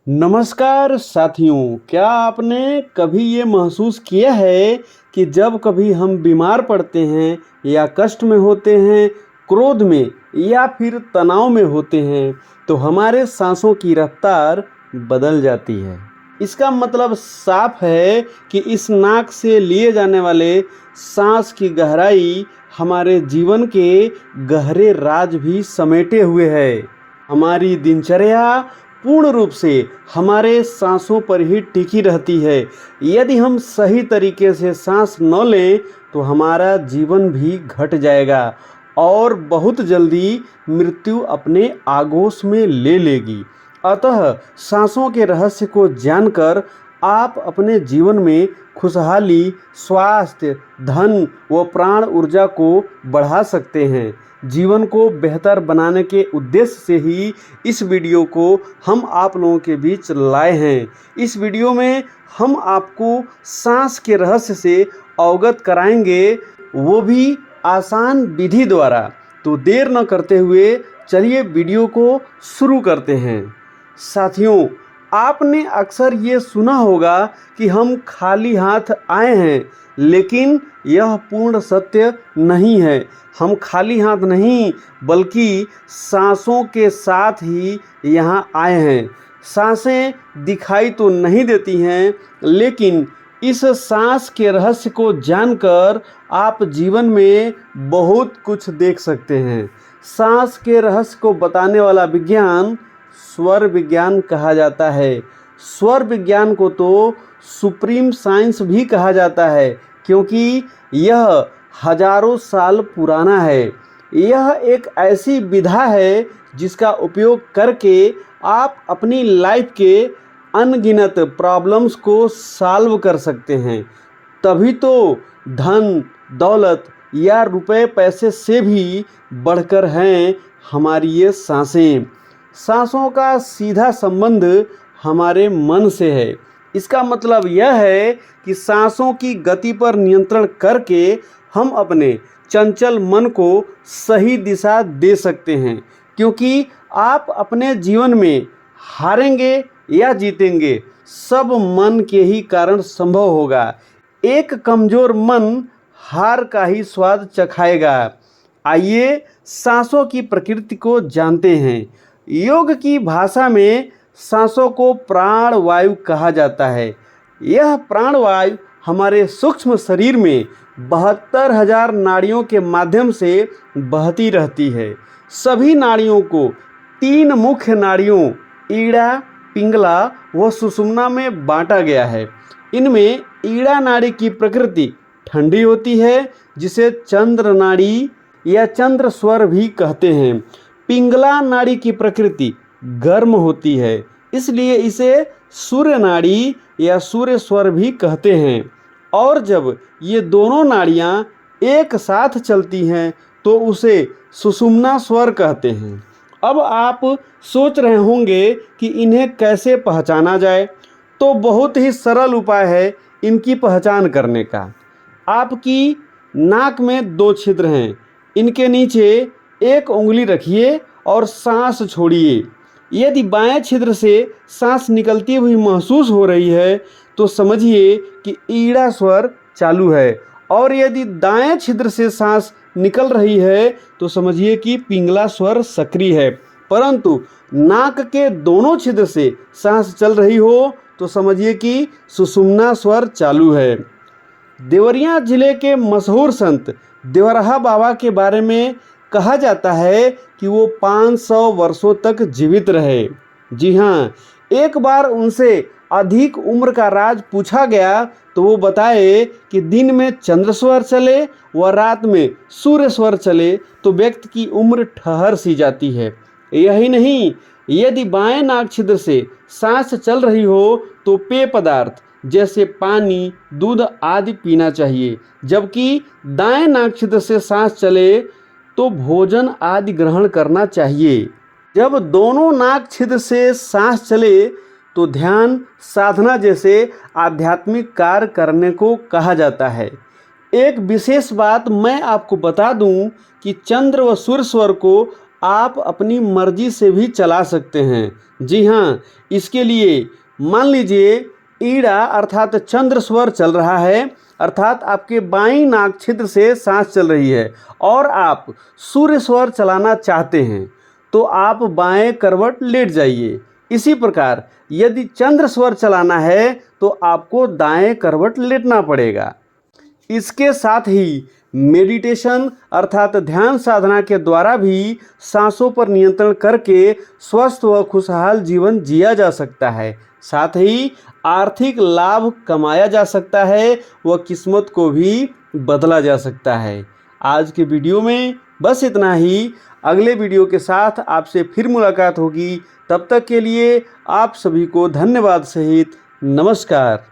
नमस्कार साथियों, क्या आपने कभी ये महसूस किया है कि जब कभी हम बीमार पड़ते हैं या कष्ट में होते हैं, क्रोध में या फिर तनाव में होते हैं, तो हमारे सांसों की रफ्तार बदल जाती है। इसका मतलब साफ है कि इस नाक से लिए जाने वाले सांस की गहराई हमारे जीवन के गहरे राज भी समेटे हुए है। हमारी दिनचर्या पूर्ण रूप से हमारे सांसों पर ही टिकी रहती है। यदि हम सही तरीके से सांस न लें तो हमारा जीवन भी घट जाएगा और बहुत जल्दी मृत्यु अपने आगोश में ले लेगी। अतः सांसों के रहस्य को जानकर आप अपने जीवन में खुशहाली, स्वास्थ्य, धन व प्राण ऊर्जा को बढ़ा सकते हैं। जीवन को बेहतर बनाने के उद्देश्य से ही इस वीडियो को हम आप लोगों के बीच लाए हैं। इस वीडियो में हम आपको सांस के रहस्य से अवगत कराएंगे, वो भी आसान विधि द्वारा। तो देर न करते हुए चलिए वीडियो को शुरू करते हैं। साथियों, आपने अक्सर ये सुना होगा कि हम खाली हाथ आए हैं, लेकिन यह पूर्ण सत्य नहीं है। हम खाली हाथ नहीं बल्कि सांसों के साथ ही यहाँ आए हैं। सांसें दिखाई तो नहीं देती हैं, लेकिन इस सांस के रहस्य को जानकर आप जीवन में बहुत कुछ देख सकते हैं। सांस के रहस्य को बताने वाला विज्ञान स्वर विज्ञान कहा जाता है। स्वर विज्ञान को तो सुप्रीम साइंस भी कहा जाता है, क्योंकि यह हजारों साल पुराना है। यह एक ऐसी विधा है जिसका उपयोग करके आप अपनी लाइफ के अनगिनत प्रॉब्लम्स को सॉल्व कर सकते हैं। तभी तो धन, दौलत या रुपए पैसे से भी बढ़कर हैं हमारी ये सांसें। सांसों का सीधा संबंध हमारे मन से है। इसका मतलब यह है कि सांसों की गति पर नियंत्रण करके हम अपने चंचल मन को सही दिशा दे सकते हैं, क्योंकि आप अपने जीवन में हारेंगे या जीतेंगे, सब मन के ही कारण संभव होगा। एक कमजोर मन हार का ही स्वाद चखाएगा। आइए सांसों की प्रकृति को जानते हैं। योग की भाषा में सांसों को प्राण वायु कहा जाता है। यह प्राण वायु हमारे सूक्ष्म शरीर में 72,000 नाड़ियों के माध्यम से बहती रहती है। सभी नाड़ियों को 3 मुख्य नाड़ियों ईड़ा, पिंगला व सुषुम्ना में बांटा गया है। इनमें ईड़ा नाड़ी की प्रकृति ठंडी होती है, जिसे चंद्र नाड़ी या चंद्र स्वर भी कहते हैं। पिंगला नाड़ी की प्रकृति गर्म होती है, इसलिए इसे सूर्य नाड़ी या सूर्य स्वर भी कहते हैं। और जब ये दोनों नाड़ियाँ एक साथ चलती हैं तो उसे सुषुम्ना स्वर कहते हैं। अब आप सोच रहे होंगे कि इन्हें कैसे पहचाना जाए, तो बहुत ही सरल उपाय है इनकी पहचान करने का। आपकी नाक में 2 छिद्र हैं, इनके नीचे एक उंगली रखिए और सांस छोड़िए। यदि बाएं छिद्र से सांस निकलती हुई महसूस हो रही है तो समझिए कि ईड़ा स्वर चालू है, और यदि दाएं छिद्र से सांस निकल रही है तो समझिए कि पिंगला स्वर सक्रिय है। परंतु नाक के दोनों छिद्र से सांस चल रही हो तो समझिए कि सुषुम्ना स्वर चालू है। देवरिया जिले के मशहूर संत देवराहा बाबा के बारे में कहा जाता है कि वो 500 वर्षों तक जीवित रहे। जी हाँ, एक बार उनसे अधिक उम्र का राज पूछा गया तो वो बताए कि दिन में चंद्र स्वर चले व रात में सूर्य स्वर चले तो व्यक्ति की उम्र ठहर सी जाती है। यही नहीं, यदि बाएं नाक छिद्र से सांस चल रही हो तो पेय पदार्थ जैसे पानी, दूध आदि पीना चाहिए, जबकि दाएं नाक छिद्र से सांस चले तो भोजन आदि ग्रहण करना चाहिए। जब दोनों नाक छिद्र से सांस चले तो ध्यान, साधना जैसे आध्यात्मिक कार्य करने को कहा जाता है। एक विशेष बात मैं आपको बता दूं कि चंद्र व सूर्य स्वर को आप अपनी मर्जी से भी चला सकते हैं। जी हाँ, इसके लिए मान लीजिए ईड़ा अर्थात चंद्र स्वर चल रहा है, अर्थात आपके बाईं नाक छिद्र से सांस चल रही है और आप सूर्य स्वर चलाना चाहते हैं तो आप बाएं करवट लेट जाइए। इसी प्रकार यदि चंद्र स्वर चलाना है तो आपको दाएं करवट लेटना पड़ेगा। इसके साथ ही मेडिटेशन अर्थात ध्यान साधना के द्वारा भी सांसों पर नियंत्रण करके स्वस्थ व खुशहाल जीवन जिया जा सकता है। साथ ही आर्थिक लाभ कमाया जा सकता है व किस्मत को भी बदला जा सकता है। आज के वीडियो में बस इतना ही। अगले वीडियो के साथ आपसे फिर मुलाकात होगी। तब तक के लिए आप सभी को धन्यवाद सहित नमस्कार।